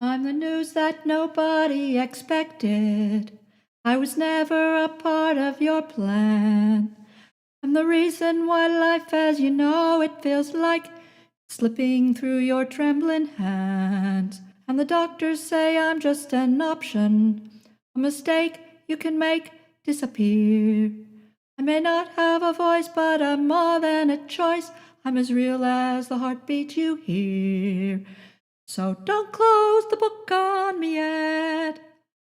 I'm the news that nobody expected. I was never a part of your plan. I'm the reason why life as you know it feels like slipping through your trembling hands. And the doctors say I'm just an option, a mistake you can make disappear. I may not have a voice, but I'm more than a choice. I'm as real as the heartbeat you hear. So don't close the book on me yet.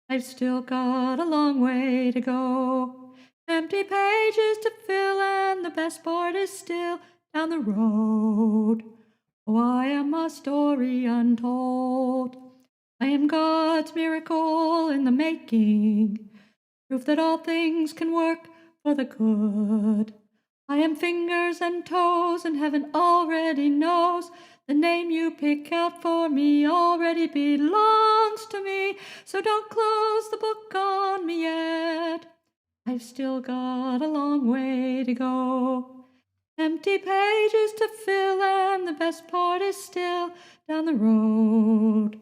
I've still got a long way to go. Empty pages to fill, and the best part is still down the road. Oh, I am a story untold. I am God's miracle in the making, proof that all things can work for the good. I am fingers and toes, and heaven already knows the name you pick out for me already belongs to me. So don't close the book on me yet. I've still got a long way to go. Empty pages to fill, and the best part is still down the road.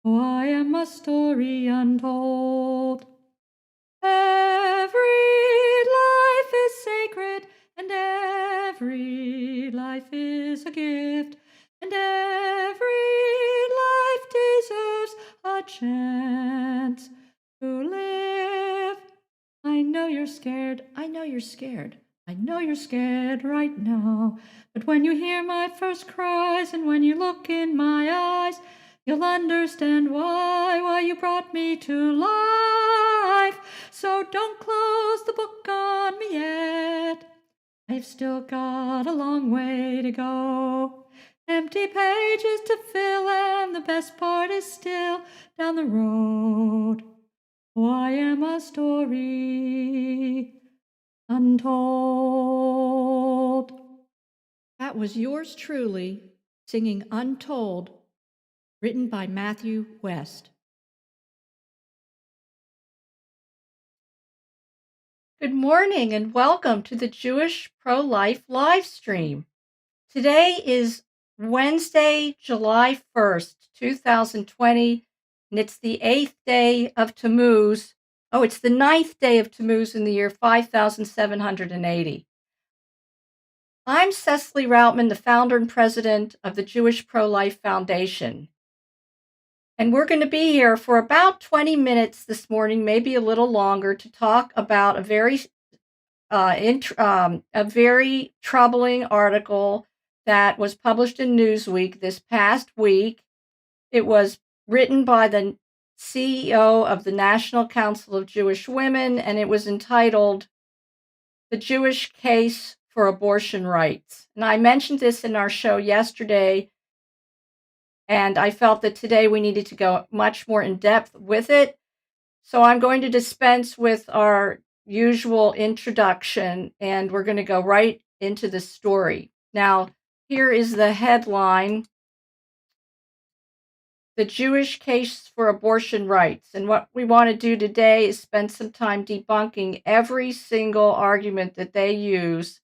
Oh, I am a story untold. Every life is sacred, and every life is a gift, and every life deserves a chance to live. I know you're scared, I know you're scared, I know you're scared right now. But when you hear my first cries, and when you look in my eyes, you'll understand why you brought me to life. So don't close the book on me yet. I've still got a long way to go. Empty pages to fill, and the best part is still down the road. Oh, I am a story untold. That was yours truly singing Untold, written by Matthew West. Good morning and welcome to the Jewish Pro-Life live stream. Today is Wednesday, July 1st, 2020, and it's the 8th day of Tammuz. Oh, it's the 9th day of Tammuz in the year 5780. I'm Cecily Routman, the founder and president of the Jewish Pro-Life Foundation. And we're going to be here for about 20 minutes this morning, maybe a little longer, to talk about a very troubling article that was published in Newsweek this past week. It was written by the CEO of the National Council of Jewish Women, and it was entitled "The Jewish Case for Abortion Rights." And I mentioned this in our show yesterday, and I felt that today we needed to go much more in depth with it. So I'm going to dispense with our usual introduction, and we're going to go right into the story. Now, here is the headline: The Jewish Case for Abortion Rights. And what we want to do today is spend some time debunking every single argument that they use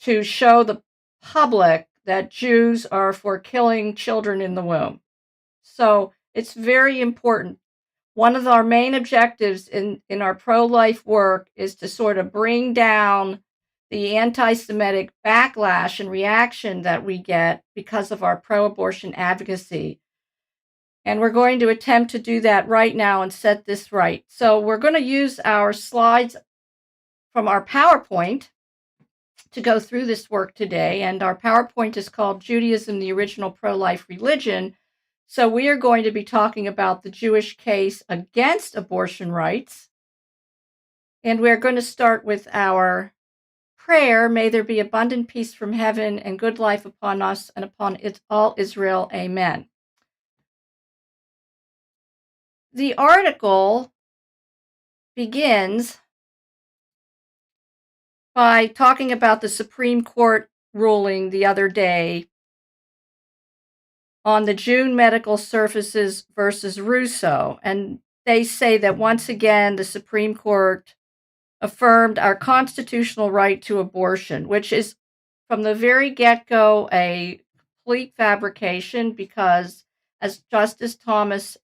to show the public that Jews are for killing children in the womb. So it's very important. One of our main objectives in our pro-life work is to sort of bring down the anti-Semitic backlash and reaction that we get because of our pro-abortion advocacy. And we're going to attempt to do that right now and set this right. So we're going to use our slides from our PowerPoint to go through this work today. And our PowerPoint is called Judaism, the Original Pro-Life Religion. So we are going to be talking about the Jewish case against abortion rights. And we're going to start with our prayer: may there be abundant peace from heaven and good life upon us and upon all Israel. Amen. The article begins by talking about the Supreme Court ruling the other day on the June Medical Services versus Russo. And they say that once again, the Supreme Court affirmed our constitutional right to abortion, which is from the very get-go a complete fabrication, because as Justice Thomas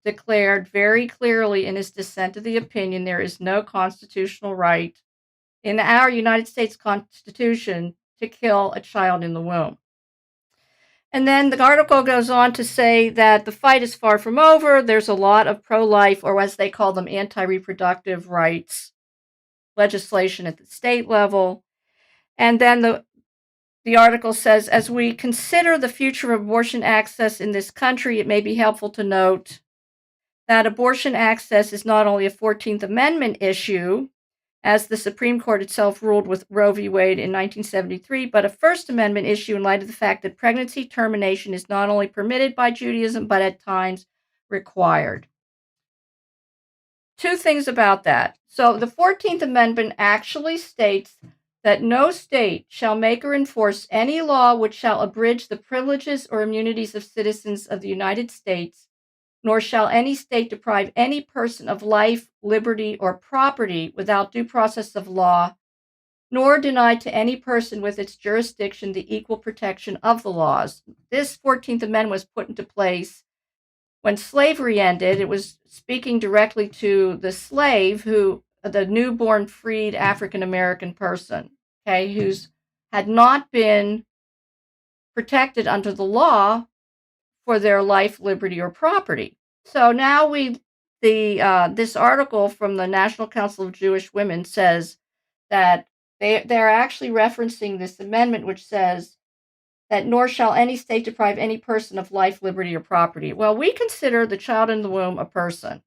declared very clearly in his dissent of the opinion, there is no constitutional right in our United States Constitution to kill a child in the womb. And then the article goes on to say that the fight is far from over. There's a lot of pro-life, or as they call them, anti-reproductive rights legislation at the state level. And then the article says, as we consider the future of abortion access in this country, it may be helpful to note that abortion access is not only a 14th Amendment issue, as the Supreme Court itself ruled with Roe v. Wade in 1973, but a First Amendment issue in light of the fact that pregnancy termination is not only permitted by Judaism, but at times required. Two things about that. So the 14th Amendment actually states that no state shall make or enforce any law which shall abridge the privileges or immunities of citizens of the United States, nor shall any state deprive any person of life, liberty, or property without due process of law, nor deny to any person with its jurisdiction the equal protection of the laws. This 14th Amendment was put into place when slavery ended. It was speaking directly to the slave, the newborn freed African American person, okay, who's had not been protected under the law for their life, liberty, or property. So now this article from the National Council of Jewish Women says that they're actually referencing this amendment, which says that nor shall any state deprive any person of life, liberty, or property. Well, we consider the child in the womb a person.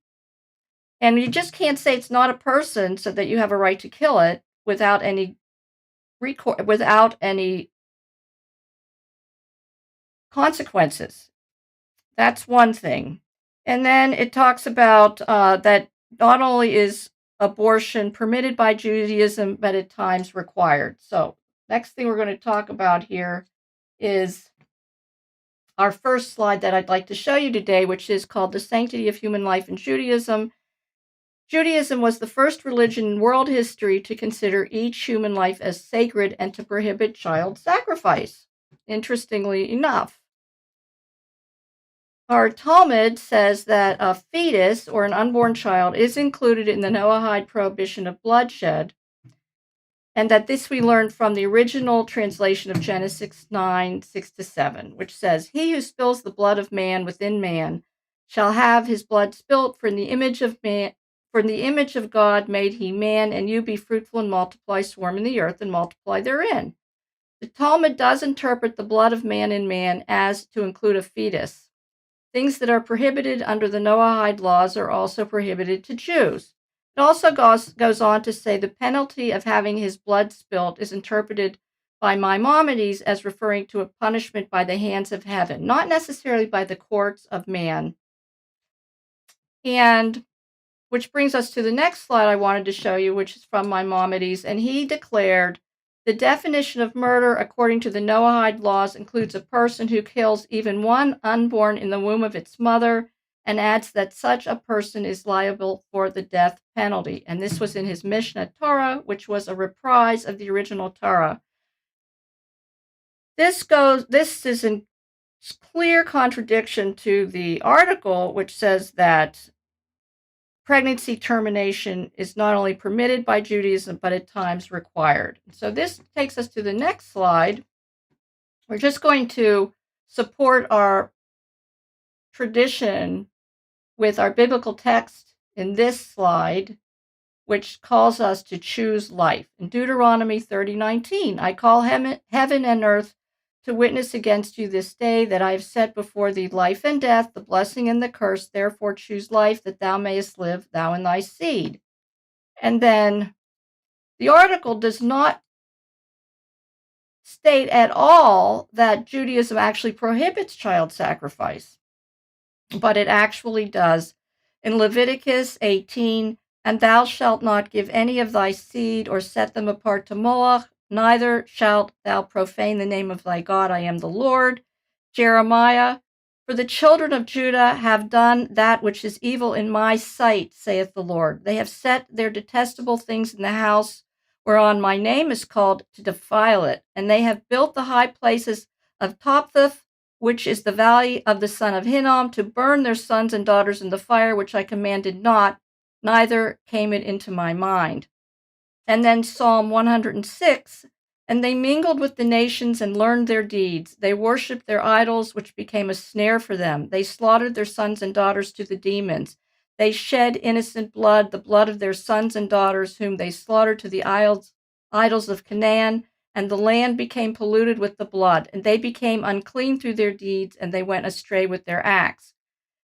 And you just can't say it's not a person so that you have a right to kill it without any consequences. That's one thing. And then it talks about that not only is abortion permitted by Judaism, but at times required. So next thing we're going to talk about here is our first slide that I'd like to show you today, which is called The Sanctity of Human Life in Judaism. Judaism was the first religion in world history to consider each human life as sacred and to prohibit child sacrifice, interestingly enough. Our Talmud says that a fetus or an unborn child is included in the Noahide prohibition of bloodshed, and that this we learn from the original translation of Genesis 9:6-7, which says, "He who spills the blood of man within man shall have his blood spilt, for in the image of man, for in the image of God made he man, and you be fruitful and multiply, swarm in the earth and multiply therein." The Talmud does interpret the blood of man in man as to include a fetus. Things that are prohibited under the Noahide laws are also prohibited to Jews. It also goes on to say the penalty of having his blood spilt is interpreted by Maimonides as referring to a punishment by the hands of heaven, not necessarily by the courts of man. And which brings us to the next slide I wanted to show you, which is from Maimonides, and he declared, the definition of murder according to the Noahide laws includes a person who kills even one unborn in the womb of its mother, and adds that such a person is liable for the death penalty. And this was in his Mishnah Torah, which was a reprise of the original Torah. This is in clear contradiction to the article, which says that pregnancy termination is not only permitted by Judaism, but at times required. So this takes us to the next slide. We're just going to support our tradition with our biblical text in this slide, which calls us to choose life. In Deuteronomy 30:19, I call heaven and earth to witness against you this day that I have set before thee life and death, the blessing and the curse. Therefore choose life, that thou mayest live, thou and thy seed. And then the article does not state at all that Judaism actually prohibits child sacrifice, but it actually does. In Leviticus 18, and thou shalt not give any of thy seed or set them apart to Moloch, neither shalt thou profane the name of thy God. I am the Lord. Jeremiah, for the children of Judah have done that which is evil in my sight, saith the Lord. They have set their detestable things in the house whereon my name is called, to defile it. And they have built the high places of Topheth, which is the valley of the son of Hinnom, to burn their sons and daughters in the fire, which I commanded not, neither came it into my mind. And then Psalm 106, and they mingled with the nations and learned their deeds. They worshipped their idols, which became a snare for them. They slaughtered their sons and daughters to the demons. They shed innocent blood, the blood of their sons and daughters, whom they slaughtered to the idols of Canaan, and the land became polluted with the blood, and they became unclean through their deeds, and they went astray with their acts.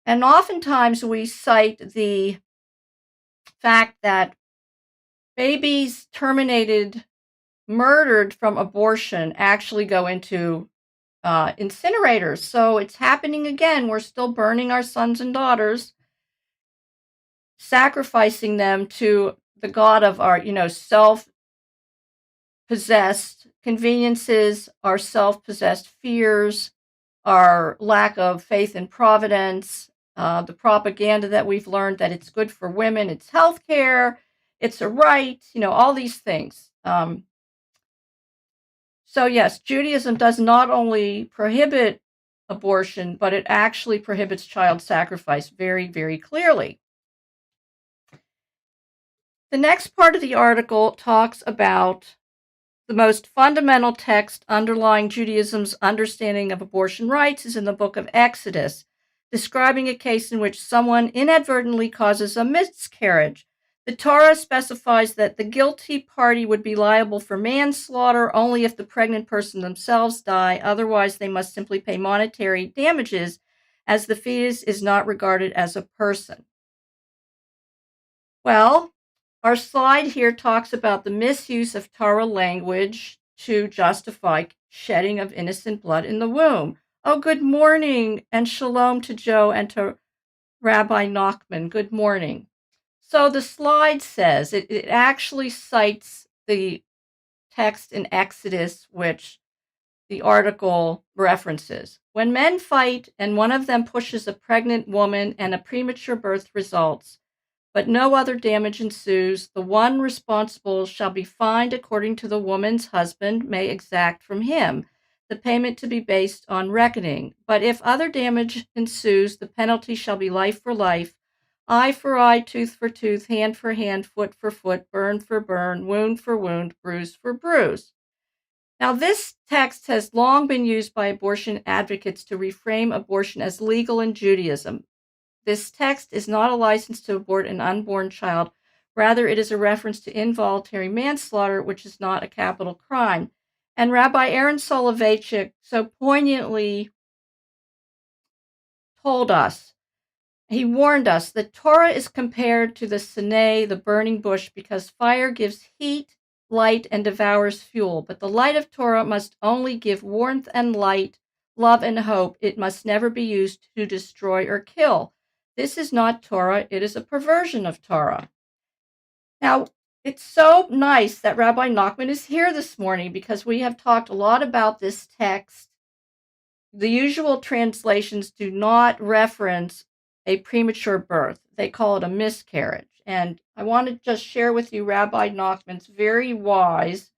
And oftentimes we cite the fact that babies murdered from abortion actually go into incinerators. So it's happening again. We're still burning our sons and daughters, sacrificing them to the God of our, self-possessed conveniences, our self-possessed fears, our lack of faith in providence, the propaganda that we've learned that it's good for women, it's healthcare, it's a right, all these things. So yes, Judaism does not only prohibit abortion, but it actually prohibits child sacrifice very, very clearly. The next part of the article talks about the most fundamental text underlying Judaism's understanding of abortion rights is in the book of Exodus, describing a case in which someone inadvertently causes a miscarriage. The Torah specifies that the guilty party would be liable for manslaughter only if the pregnant person themselves die. Otherwise, they must simply pay monetary damages, as the fetus is not regarded as a person. Well, our slide here talks about the misuse of Torah language to justify shedding of innocent blood in the womb. Oh, good morning, and shalom to Joe and to Rabbi Nachman. Good morning. So the slide says, it actually cites the text in Exodus, which the article references. When men fight and one of them pushes a pregnant woman and a premature birth results, but no other damage ensues, the one responsible shall be fined according to the woman's husband may exact from him, the payment to be based on reckoning. But if other damage ensues, the penalty shall be life for life, eye for eye, tooth for tooth, hand for hand, foot for foot, burn for burn, wound for wound, bruise for bruise. Now, this text has long been used by abortion advocates to reframe abortion as legal in Judaism. This text is not a license to abort an unborn child. Rather, it is a reference to involuntary manslaughter, which is not a capital crime. And Rabbi Aaron Soloveitchik so poignantly told us, he warned us that Torah is compared to the Sinai, the burning bush, because fire gives heat, light, and devours fuel. But the light of Torah must only give warmth and light, love and hope. It must never be used to destroy or kill. This is not Torah, it is a perversion of Torah. Now, it's so nice that Rabbi Nachman is here this morning because we have talked a lot about this text. The usual translations do not reference a premature birth. They call it a miscarriage. And I want to just share with you Rabbi Nachman's very wise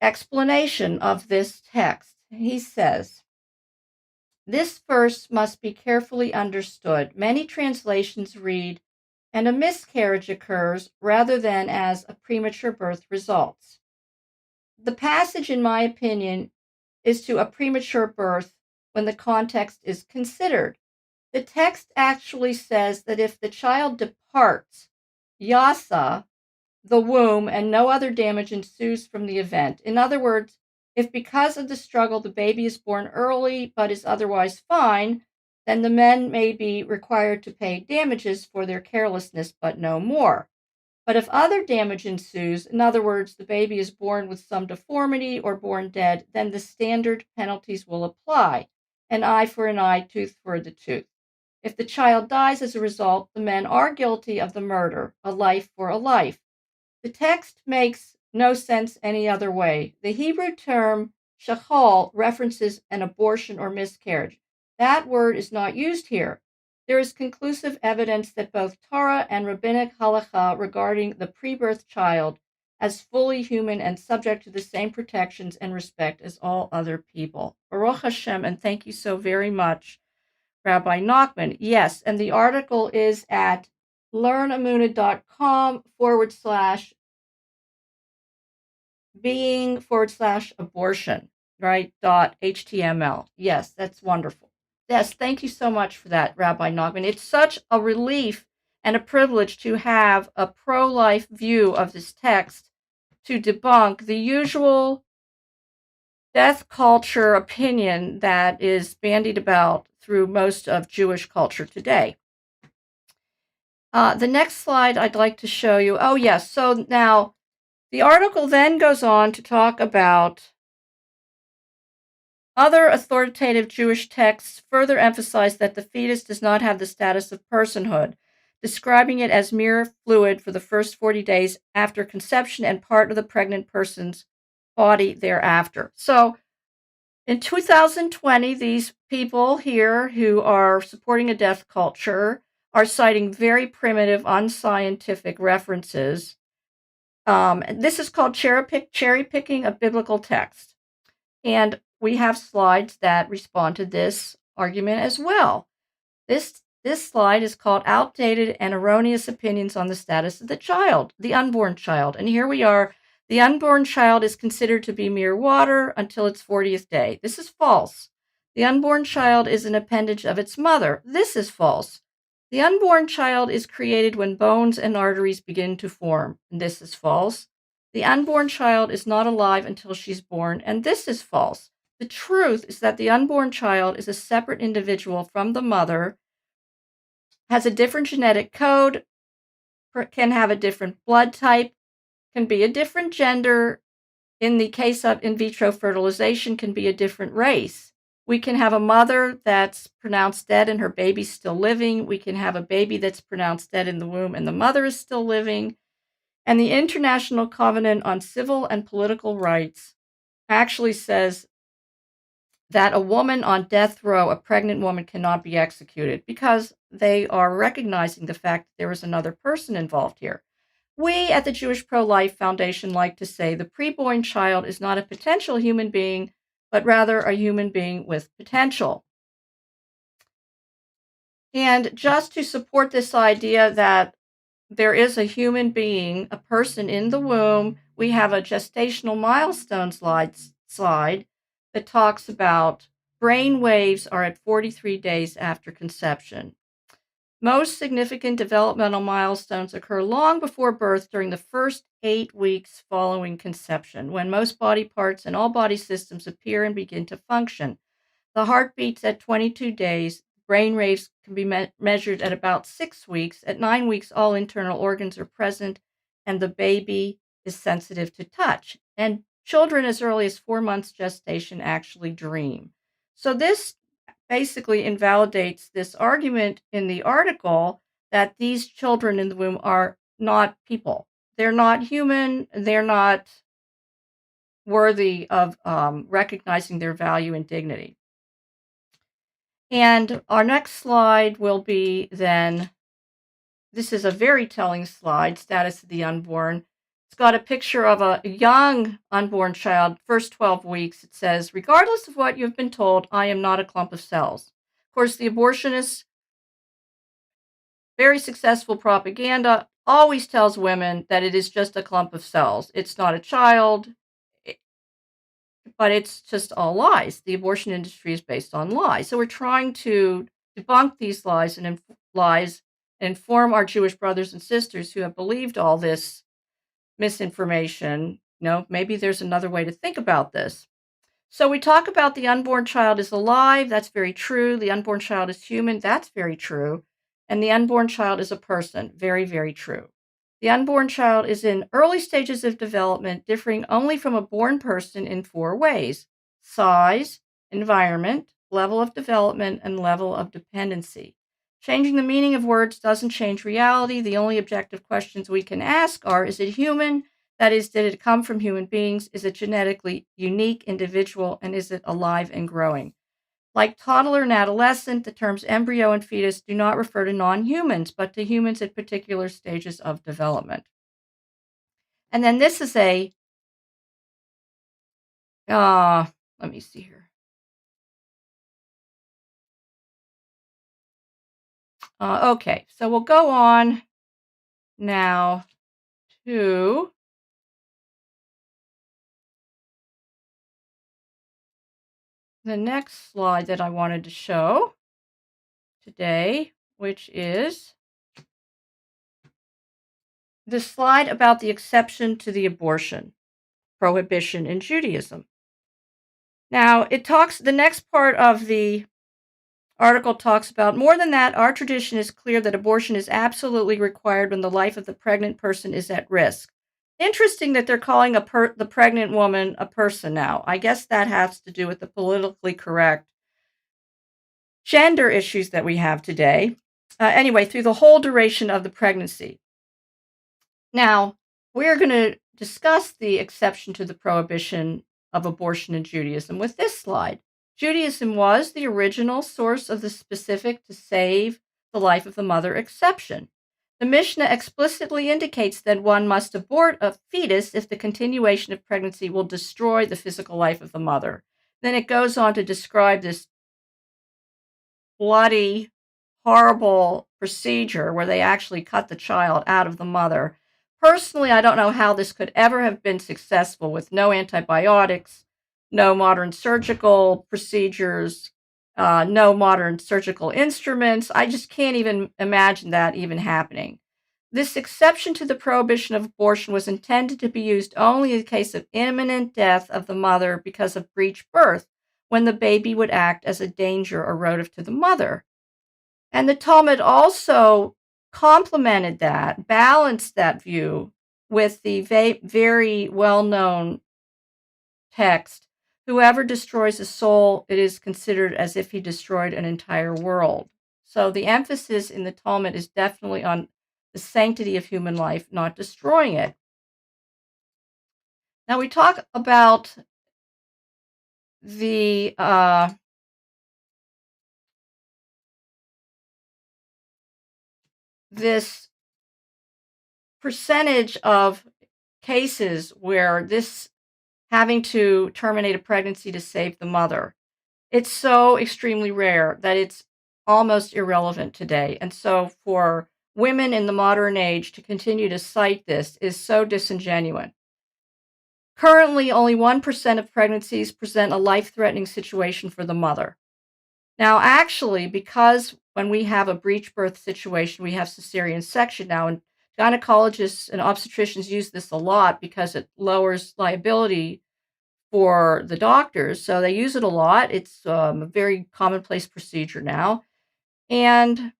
explanation of this text. He says, this verse must be carefully understood. Many translations read, and a miscarriage occurs rather than as a premature birth results. The passage, in my opinion, is to a premature birth when the context is considered. The text actually says that if the child departs, yasa, the womb, and no other damage ensues from the event. In other words, if because of the struggle the baby is born early but is otherwise fine, then the men may be required to pay damages for their carelessness, but no more. But if other damage ensues, in other words, the baby is born with some deformity or born dead, then the standard penalties will apply, an eye for an eye, tooth for the tooth. If the child dies as a result, the men are guilty of the murder, a life for a life. The text makes no sense any other way. The Hebrew term shachal references an abortion or miscarriage. That word is not used here. There is conclusive evidence that both Torah and rabbinic halakha regarding the pre-birth child as fully human and subject to the same protections and respect as all other people. Baruch Hashem, and thank you so very much, Rabbi Nachman. Yes, and the article is at learnamuna.com/being/abortion, right? .html. Yes, that's wonderful. Yes, thank you so much for that, Rabbi Nachman. It's such a relief and a privilege to have a pro-life view of this text to debunk the usual death culture opinion that is bandied about through most of Jewish culture today. The next slide I'd like to show you. Oh, yes. So now the article then goes on to talk about other authoritative Jewish texts further emphasize that the fetus does not have the status of personhood, describing it as mere fluid for the first 40 days after conception and part of the pregnant person's body thereafter. So in 2020, these people here who are supporting a death culture are citing very primitive, unscientific references. This is called cherry picking of biblical text. And we have slides that respond to this argument as well. This slide is called Outdated and Erroneous Opinions on the Status of the Child, the Unborn Child. And here we are. The unborn child is considered to be mere water until its 40th day. This is false. The unborn child is an appendage of its mother. This is false. The unborn child is created when bones and arteries begin to form. And this is false. The unborn child is not alive until she's born. And this is false. The truth is that the unborn child is a separate individual from the mother, has a different genetic code, can have a different blood type, can be a different gender. In the case of in vitro fertilization, can be a different race. We can have a mother that's pronounced dead and her baby's still living. We can have a baby that's pronounced dead in the womb and the mother is still living. And the International Covenant on Civil and Political Rights actually says that a woman on death row, a pregnant woman, cannot be executed because they are recognizing the fact that there is another person involved here. We at the Jewish Pro-Life Foundation like to say the preborn child is not a potential human being, but rather a human being with potential. And just to support this idea that there is a human being, a person in the womb, we have a gestational milestone slide that talks about brain waves are at 43 days after conception. Most significant developmental milestones occur long before birth during the first 8 weeks following conception, when most body parts and all body systems appear and begin to function. The heart beats at 22 days. Brain waves can be measured at about 6 weeks. At 9 weeks, all internal organs are present, and the baby is sensitive to touch. And children as early as 4 months gestation actually dream. So this basically invalidates this argument in the article that these children in the womb are not people. They're not human. They're not worthy of recognizing their value and dignity. And our next slide will be then, this is a very telling slide, Status of the Unborn. It's got a picture of a young unborn child, first 12 weeks. It says, regardless of what you've been told, I am not a clump of cells. Of course, the abortionists, very successful propaganda, always tells women that it is just a clump of cells. It's not a child, but it's just all lies. The abortion industry is based on lies. So we're trying to debunk these lies and inform our Jewish brothers and sisters who have believed all this misinformation. Maybe there's another way to think about this. So we talk about the unborn child is alive. That's very true. The unborn child is human. That's very true. And the unborn child is a person. Very, very true. The unborn child is in early stages of development, differing only from a born person in 4 ways: size, environment, level of development, and level of dependency. Changing the meaning of words doesn't change reality. The only objective questions we can ask are, is it human? That is, did it come from human beings? Is it genetically unique, individual, and is it alive and growing? Like toddler and adolescent, the terms embryo and fetus do not refer to non-humans, but to humans at particular stages of development. And then this is let me see here. Okay, so we'll go on now to the next slide that I wanted to show today, which is the slide about the exception to the abortion prohibition in Judaism. Now, the next part of the article talks about more than that, our tradition is clear that abortion is absolutely required when the life of the pregnant person is at risk. Interesting that they're calling the pregnant woman a person now. I guess that has to do with the politically correct gender issues that we have today. Anyway, through the whole duration of the pregnancy. Now, we're going to discuss the exception to the prohibition of abortion in Judaism with this slide. Judaism was the original source of the specific to save the life of the mother exception. The Mishnah explicitly indicates that one must abort a fetus if the continuation of pregnancy will destroy the physical life of the mother. Then it goes on to describe this bloody, horrible procedure where they actually cut the child out of the mother. Personally, I don't know how this could ever have been successful with no antibiotics, no modern surgical procedures, no modern surgical instruments. I just can't even imagine that even happening. This exception to the prohibition of abortion was intended to be used only in case of imminent death of the mother because of breech birth, when the baby would act as a danger or relative to the mother. And the Talmud also complemented that, balanced that view with the very well-known text, whoever destroys a soul, it is considered as if he destroyed an entire world. So the emphasis in the Talmud is definitely on the sanctity of human life, not destroying it. Now we talk about the this percentage of cases where this having to terminate a pregnancy to save the mother. It's so extremely rare that it's almost irrelevant today. And so for women in the modern age to continue to cite this is so disingenuous. Currently, only 1% of pregnancies present a life-threatening situation for the mother. Now, actually, because when we have a breech birth situation, we have cesarean section now, and gynecologists and obstetricians use this a lot because it lowers liability for the doctors. So they use it a lot. It's a very commonplace procedure now. And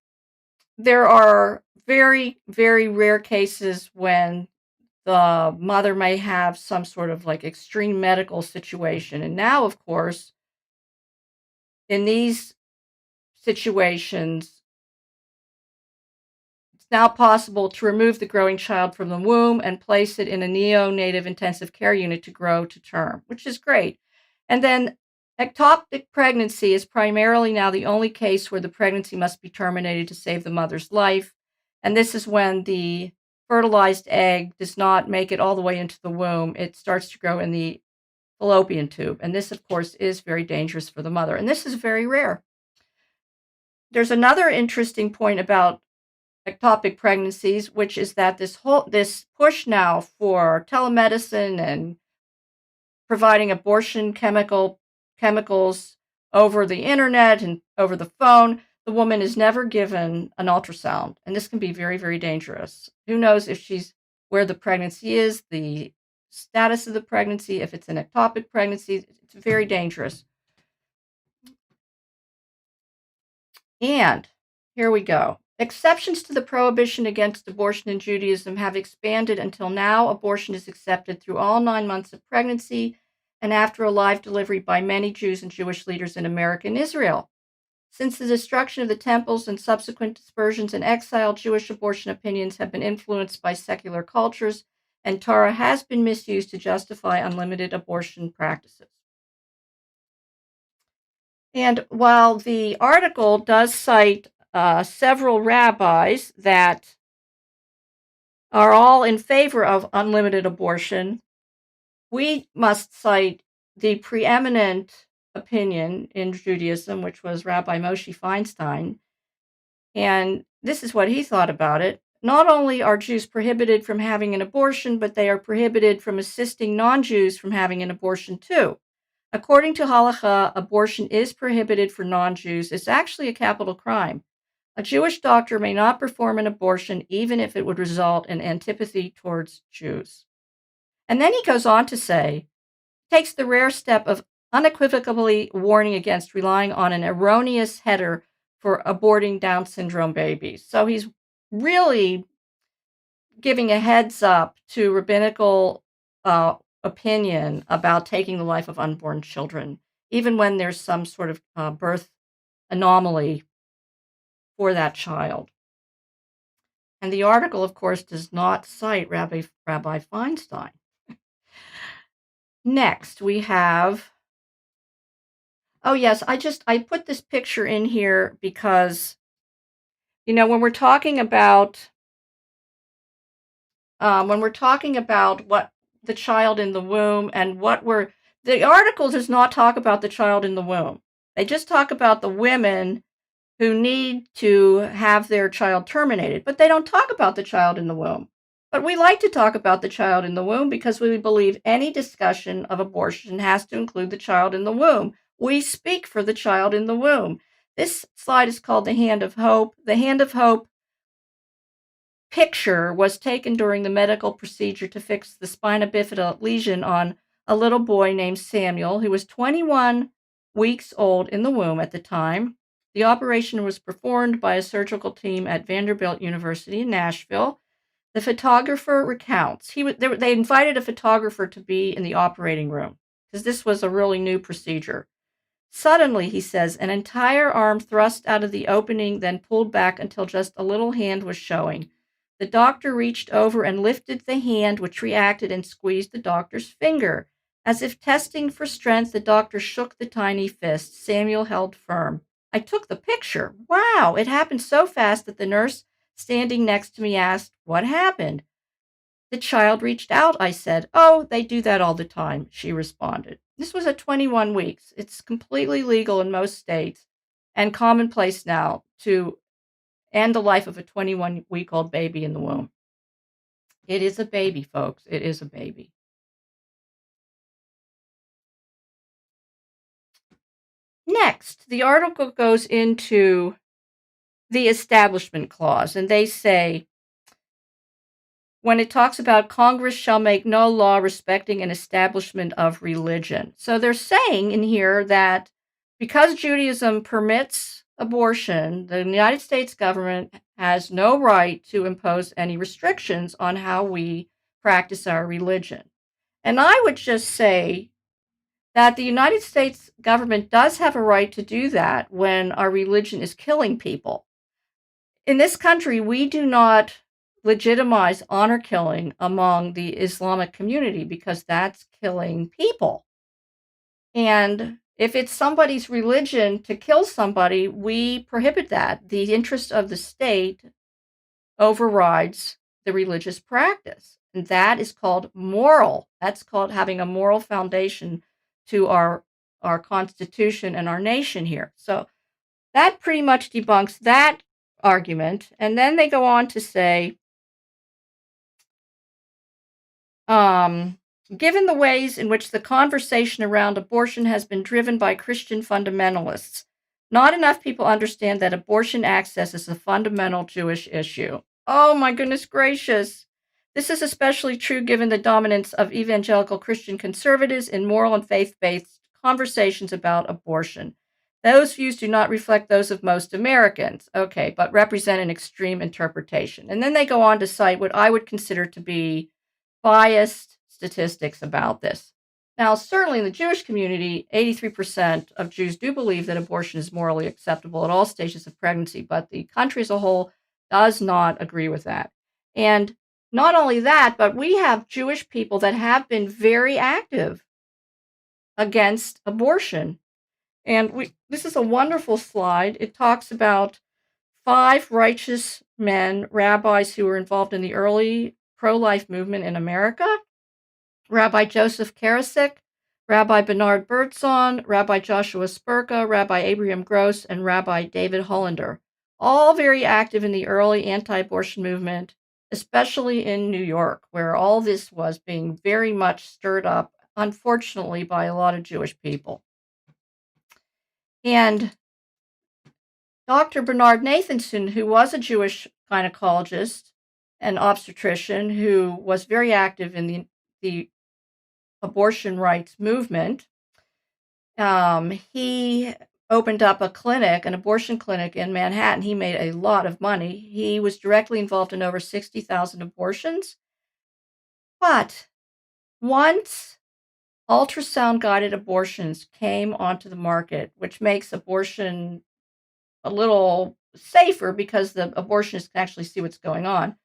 there are very, very rare cases when the mother may have some sort of like extreme medical situation. And now, of course, in these situations, it's now possible to remove the growing child from the womb and place it in a neonatal intensive care unit to grow to term, which is great. And then ectopic pregnancy is primarily now the only case where the pregnancy must be terminated to save the mother's life. And this is when the fertilized egg does not make it all the way into the womb. It starts to grow in the fallopian tube. And this, of course, is very dangerous for the mother. And this is very rare. There's another interesting point about ectopic pregnancies, which is that this push now for telemedicine and providing abortion chemicals over the internet and over the phone, the woman is never given an ultrasound, and this can be very, very dangerous. Who knows if she's where the pregnancy is, the status of the pregnancy, if it's an ectopic pregnancy. It's very dangerous. And here we go. Exceptions to the prohibition against abortion in Judaism have expanded until now abortion is accepted through all 9 months of pregnancy and after a live delivery by many Jews and Jewish leaders in America and Israel. Since the destruction of the temples and subsequent dispersions and exile, Jewish abortion opinions have been influenced by secular cultures, and Torah has been misused to justify unlimited abortion practices. And while the article does cite several rabbis that are all in favor of unlimited abortion, we must cite the preeminent opinion in Judaism, which was Rabbi Moshe Feinstein. And this is what he thought about it. Not only are Jews prohibited from having an abortion, but they are prohibited from assisting non Jews from having an abortion too. According to Halakha, abortion is prohibited for non Jews. It's actually a capital crime. A Jewish doctor may not perform an abortion even if it would result in antipathy towards Jews. And then he goes on to say, takes the rare step of unequivocally warning against relying on an erroneous header for aborting Down syndrome babies. So he's really giving a heads up to rabbinical opinion about taking the life of unborn children, even when there's some sort of birth anomaly for that child. And the article, of course, does not cite Rabbi Feinstein. Next, we have, oh yes, I put this picture in here because, when we're talking about what the child in the womb and the article does not talk about the child in the womb. They just talk about the women who need to have their child terminated, but they don't talk about the child in the womb. But we like to talk about the child in the womb because we believe any discussion of abortion has to include the child in the womb. We speak for the child in the womb. This slide is called The Hand of Hope. The Hand of Hope picture was taken during the medical procedure to fix the spina bifida lesion on a little boy named Samuel, who was 21 weeks old in the womb at the time. The operation was performed by a surgical team at Vanderbilt University in Nashville. The photographer recounts, they invited a photographer to be in the operating room because this was a really new procedure. Suddenly, he says, an entire arm thrust out of the opening, then pulled back until just a little hand was showing. The doctor reached over and lifted the hand, which reacted and squeezed the doctor's finger. As if testing for strength, the doctor shook the tiny fist. Samuel held firm. I took the picture. Wow, it happened so fast that the nurse standing next to me asked, what happened? The child reached out, I said. Oh, they do that all the time, she responded. This was at 21 weeks. It's completely legal in most states and commonplace now to end the life of a 21-week-old baby in the womb. It is a baby, folks. It is a baby. Next, the article goes into the Establishment Clause, and they say, when it talks about Congress shall make no law respecting an establishment of religion. So they're saying in here that because Judaism permits abortion, the United States government has no right to impose any restrictions on how we practice our religion. And I would just say that the United States government does have a right to do that when our religion is killing people. In this country, we do not legitimize honor killing among the Islamic community because that's killing people. And if it's somebody's religion to kill somebody, we prohibit that. The interest of the state overrides the religious practice. And that is called moral. That's called having a moral foundation to our Constitution and our nation here. So that pretty much debunks that argument. And then they go on to say, given the ways in which the conversation around abortion has been driven by Christian fundamentalists, not enough people understand that abortion access is a fundamental Jewish issue. Oh my goodness gracious. This is especially true given the dominance of evangelical Christian conservatives in moral and faith-based conversations about abortion. Those views do not reflect those of most Americans, okay, but represent an extreme interpretation. And then they go on to cite what I would consider to be biased statistics about this. Now, certainly in the Jewish community, 83% of Jews do believe that abortion is morally acceptable at all stages of pregnancy, but the country as a whole does not agree with that. And not only that, but we have Jewish people that have been very active against abortion. And this is a wonderful slide. It talks about 5 righteous men, rabbis who were involved in the early pro-life movement in America: Rabbi Joseph Karasik, Rabbi Bernard Birdsong, Rabbi Joshua Spurka, Rabbi Abraham Gross, and Rabbi David Hollander, all very active in the early anti-abortion movement, especially in New York, where all this was being very much stirred up, unfortunately, by a lot of Jewish people. And Dr. Bernard Nathanson, who was a Jewish gynecologist and obstetrician who was very active in the abortion rights movement, he opened up a clinic, an abortion clinic in Manhattan. He made a lot of money. He was directly involved in over 60,000 abortions. But once ultrasound-guided abortions came onto the market, which makes abortion a little safer because the abortionist can actually see what's going on.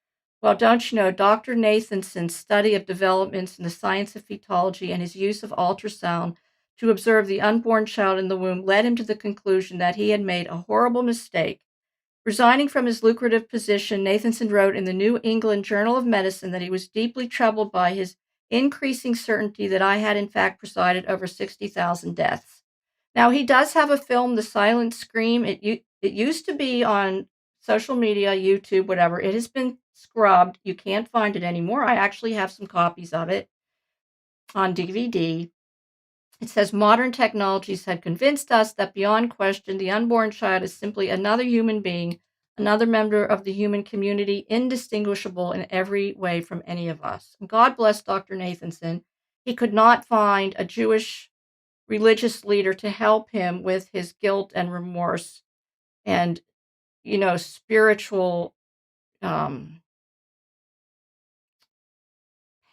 Well, don't you know, Dr. Nathanson's study of developments in the science of fetology and his use of ultrasound to observe the unborn child in the womb led him to the conclusion that he had made a horrible mistake. Resigning from his lucrative position, Nathanson wrote in the New England Journal of Medicine that he was deeply troubled by his increasing certainty that I had in fact presided over 60,000 deaths. Now, he does have a film, The Silent Scream. It used to be on social media, YouTube, whatever. It has been scrubbed. You can't find it anymore. I actually have some copies of it on DVD. It says modern technologies have convinced us that beyond question, the unborn child is simply another human being, another member of the human community, indistinguishable in every way from any of us. And God bless Dr. Nathanson. He could not find a Jewish religious leader to help him with his guilt and remorse and, spiritual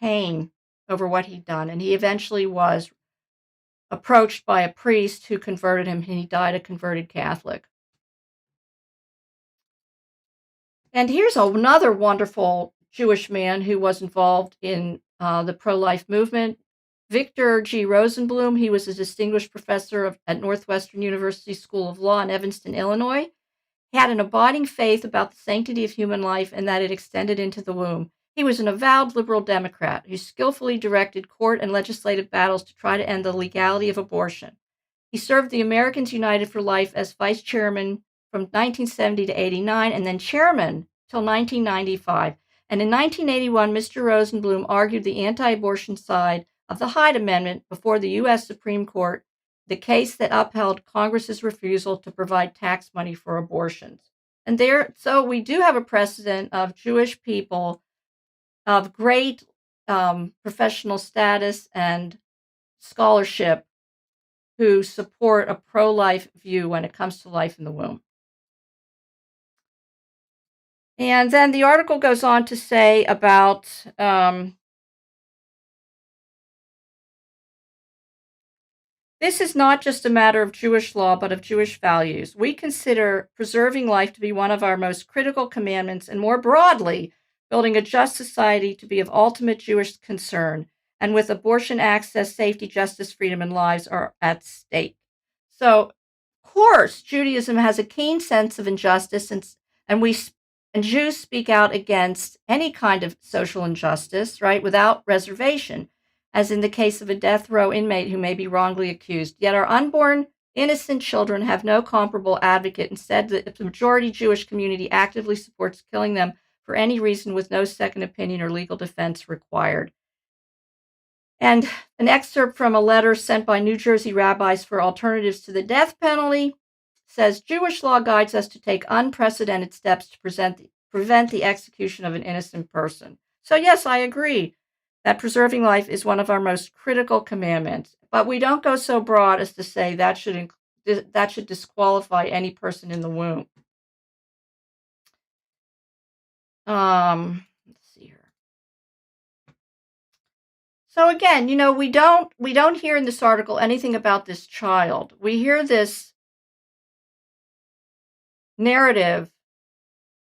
pain over what he'd done. And he eventually was approached by a priest who converted him, and he died a converted Catholic. And here's another wonderful Jewish man who was involved in the pro-life movement, Victor G. Rosenblum. He was a distinguished professor at Northwestern University School of Law in Evanston, Illinois. He had an abiding faith about the sanctity of human life and that it extended into the womb. He was an avowed liberal Democrat who skillfully directed court and legislative battles to try to end the legality of abortion. He served the Americans United for Life as vice chairman from 1970 to 89 and then chairman till 1995. And in 1981, Mr. Rosenblum argued the anti-abortion side of the Hyde Amendment before the U.S. Supreme Court, the case that upheld Congress's refusal to provide tax money for abortions. And so we do have a precedent of Jewish people of great professional status and scholarship who support a pro-life view when it comes to life in the womb. And then the article goes on to say about this is not just a matter of Jewish law, but of Jewish values. We consider preserving life to be one of our most critical commandments, and more broadly, building a just society to be of ultimate Jewish concern. And with abortion access, safety, justice, freedom, and lives are at stake. So, of course, Judaism has a keen sense of injustice, and Jews speak out against any kind of social injustice, right, without reservation, as in the case of a death row inmate who may be wrongly accused. Yet our unborn, innocent children have no comparable advocate. Instead, the majority Jewish community actively supports killing them for any reason with no second opinion or legal defense required. And an excerpt from a letter sent by New Jersey rabbis for alternatives to the death penalty says, Jewish law guides us to take unprecedented steps to prevent the execution of an innocent person. So yes, I agree that preserving life is one of our most critical commandments, but we don't go so broad as to say that should disqualify any person in the womb. Let's see here. So again, we don't hear in this article anything about this child. We hear this narrative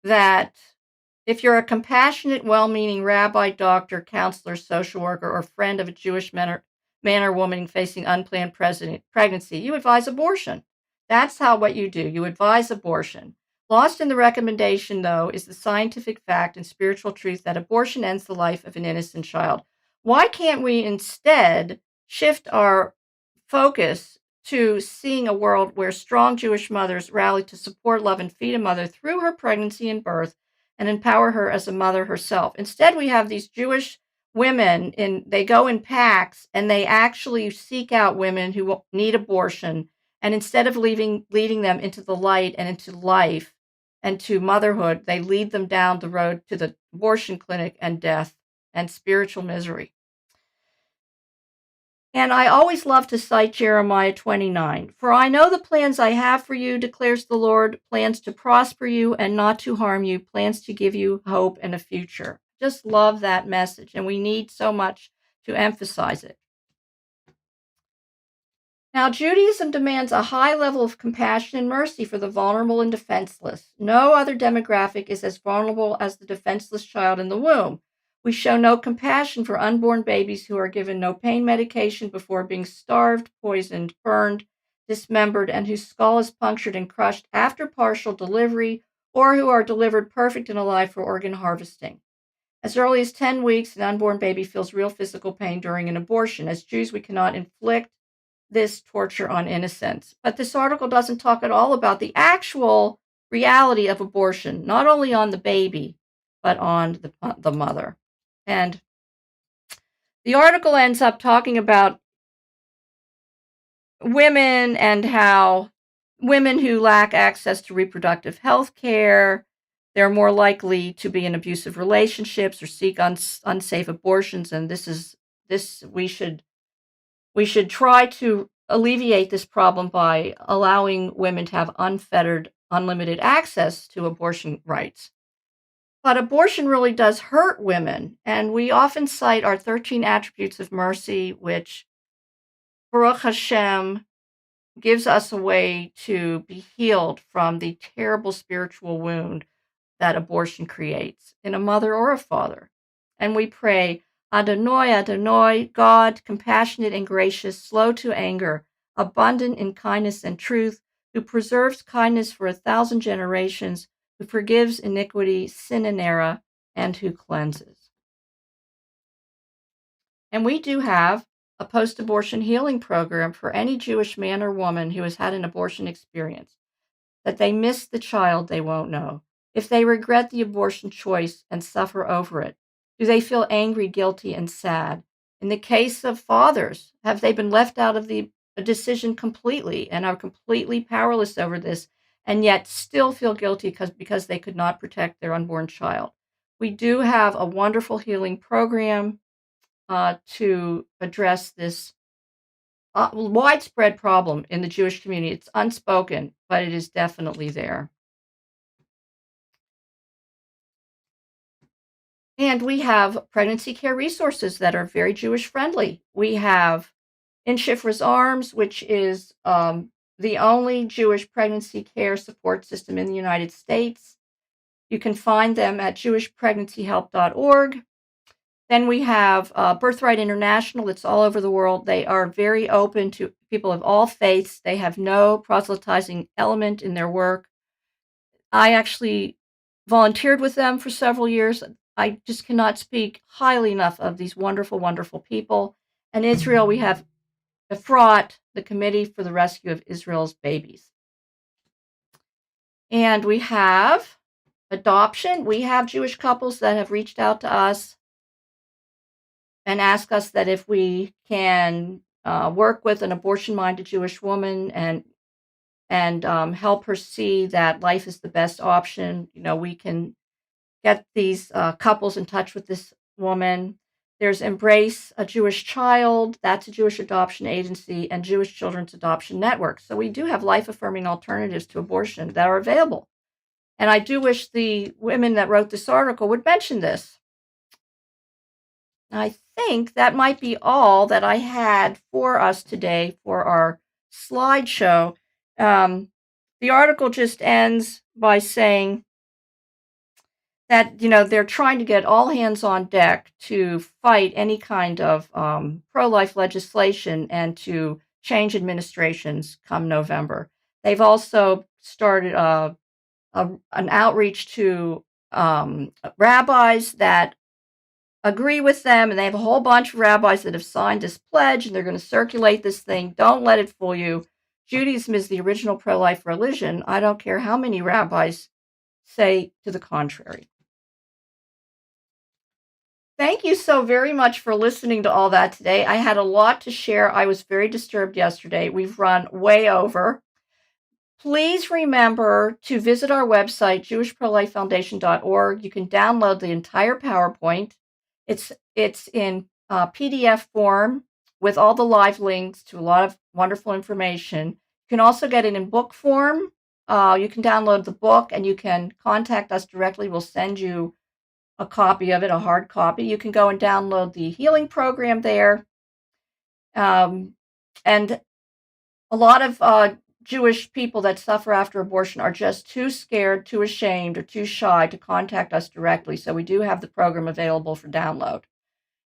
that if you're a compassionate, well-meaning rabbi, doctor, counselor, social worker, or friend of a Jewish man or woman facing unplanned pregnancy, you advise abortion. That's what you do. You advise abortion. Lost in the recommendation, though, is the scientific fact and spiritual truth that abortion ends the life of an innocent child. Why can't we instead shift our focus to seeing a world where strong Jewish mothers rally to support, love, and feed a mother through her pregnancy and birth and empower her as a mother herself? Instead, we have these Jewish women they go in packs and they actually seek out women who need abortion, and instead of leading them into the light and into life and to motherhood, they lead them down the road to the abortion clinic and death and spiritual misery. And I always love to cite Jeremiah 29. For I know the plans I have for you, declares the Lord, plans to prosper you and not to harm you, plans to give you hope and a future. Just love that message, and we need so much to emphasize it. Now, Judaism demands a high level of compassion and mercy for the vulnerable and defenseless. No other demographic is as vulnerable as the defenseless child in the womb. We show no compassion for unborn babies who are given no pain medication before being starved, poisoned, burned, dismembered, and whose skull is punctured and crushed after partial delivery, or who are delivered perfect and alive for organ harvesting. As early as 10 weeks, an unborn baby feels real physical pain during an abortion. As Jews, we cannot inflict this torture on innocents. But this article doesn't talk at all about the actual reality of abortion, not only on the baby, but on the mother. And the article ends up talking about women and how women who lack access to reproductive health care, they're more likely to be in abusive relationships or seek unsafe abortions. And we should try to alleviate this problem by allowing women to have unfettered, unlimited access to abortion rights. But abortion really does hurt women, and we often cite our 13 attributes of mercy, which, Baruch Hashem, gives us a way to be healed from the terrible spiritual wound that abortion creates in a mother or a father. And we pray, Adonai, Adonai, God, compassionate and gracious, slow to anger, abundant in kindness and truth, who preserves kindness for 1,000 generations, who forgives iniquity, sin, and error, and who cleanses. And we do have a post-abortion healing program for any Jewish man or woman who has had an abortion experience. That they miss the child, they won't know. If they regret the abortion choice and suffer over it, do they feel angry, guilty, and sad? In the case of fathers, have they been left out of the decision completely and are completely powerless over this, and yet still feel guilty because they could not protect their unborn child? We do have a wonderful healing program to address this widespread problem in the Jewish community. It's unspoken, but it is definitely there. And we have pregnancy care resources that are very Jewish friendly. We have In Shifra's Arms, which is the only Jewish pregnancy care support system in the United States. You can find them at jewishpregnancyhelp.org. Then we have Birthright International. It's all over the world. They are very open to people of all faiths. They have no proselytizing element in their work. I actually volunteered with them for several years. I just cannot speak highly enough of these wonderful, wonderful people. In Israel, we have Efrat, the Committee for the Rescue of Israel's Babies. And we have adoption. We have Jewish couples that have reached out to us and ask us that if we can work with an abortion-minded Jewish woman and help her see that life is the best option. We can get these couples in touch with this woman. There's Embrace a Jewish Child. That's a Jewish adoption agency, and Jewish Children's Adoption Network. So we do have life-affirming alternatives to abortion that are available. And I do wish the women that wrote this article would mention this. I think that might be all that I had for us today for our slideshow. The article just ends by saying that, they're trying to get all hands on deck to fight any kind of pro-life legislation and to change administrations come November. They've also started an outreach to rabbis that agree with them, and they have a whole bunch of rabbis that have signed this pledge, and they're going to circulate this thing. Don't let it fool you. Judaism is the original pro-life religion. I don't care how many rabbis say to the contrary. Thank you so very much for listening to all that today. I had a lot to share. I was very disturbed yesterday. We've run way over. Please remember to visit our website, jewishprolifefoundation.org. You can download the entire PowerPoint. It's in PDF form with all the live links to a lot of wonderful information. You can also get it in book form. You can download the book and you can contact us directly. We'll send you a copy of it, a hard copy. You can go and download the healing program there. And a lot of Jewish people that suffer after abortion are just too scared, too ashamed, or too shy to contact us directly. So we do have the program available for download.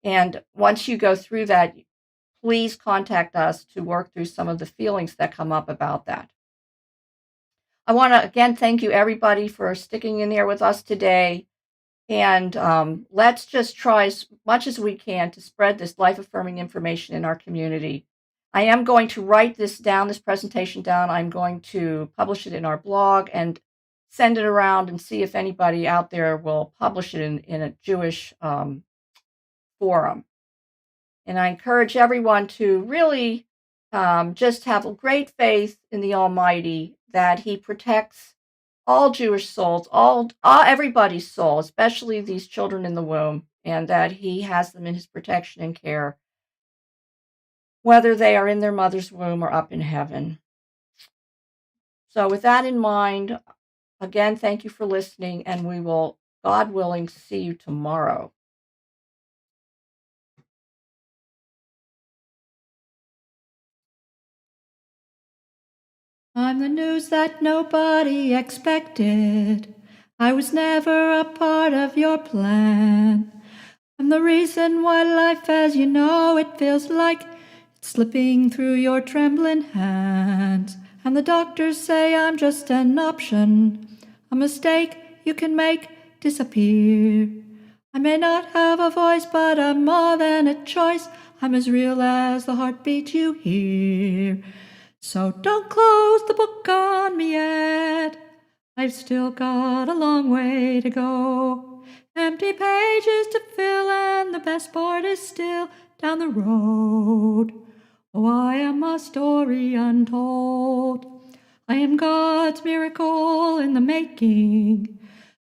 And once you go through that, please contact us to work through some of the feelings that come up about that. I want to, again, thank you, everybody, for sticking in there with us today. And let's just try as much as we can to spread this life-affirming information in our community. I am going to write this presentation down. I'm going to publish it in our blog and send it around and see if anybody out there will publish it in a Jewish forum. And I encourage everyone to really just have a great faith in the Almighty, that He protects all Jewish souls, everybody's soul, especially these children in the womb, and that He has them in His protection and care, whether they are in their mother's womb or up in heaven. So with that in mind, again, thank you for listening, and we will, God willing, see you tomorrow. I'm the news that nobody expected. I was never a part of your plan. I'm the reason why life as you know it feels like it's slipping through your trembling hands. And the doctors say I'm just an option, a mistake you can make disappear. I may not have a voice, but I'm more than a choice. I'm as real as the heartbeat you hear. So don't close the book on me yet. I've still got a long way to go. Empty pages to fill, and the best part is still down the road. Oh, I am a story untold. I am God's miracle in the making,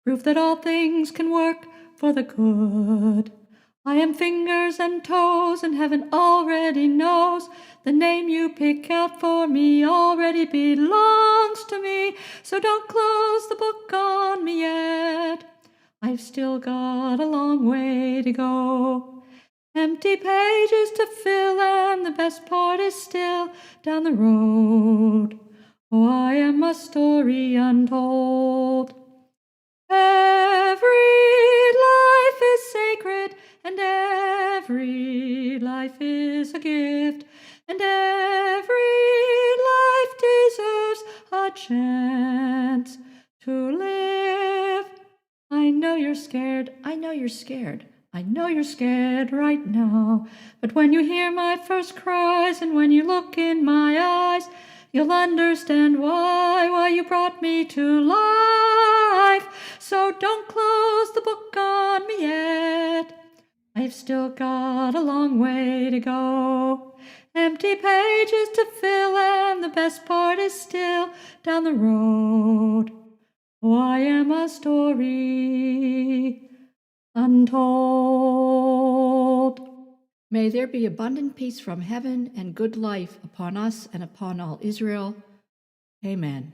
proof that all things can work for the good. I am fingers and toes, and heaven already knows the name you pick out for me already belongs to me. So don't close the book on me yet. I've still got a long way to go. Empty pages to fill, and the best part is still down the road. Oh, I am a story untold. Every life is sacred, and every life is a gift, and every life deserves a chance to live. I know you're scared, I know you're scared, I know you're scared right now. But when you hear my first cries, and when you look in my eyes, you'll understand why you brought me to life. So don't close the book on me yet. I've still got a long way to go. Empty pages to fill, and the best part is still down the road. Oh, I am a story untold. May there be abundant peace from heaven and good life upon us and upon all Israel. Amen.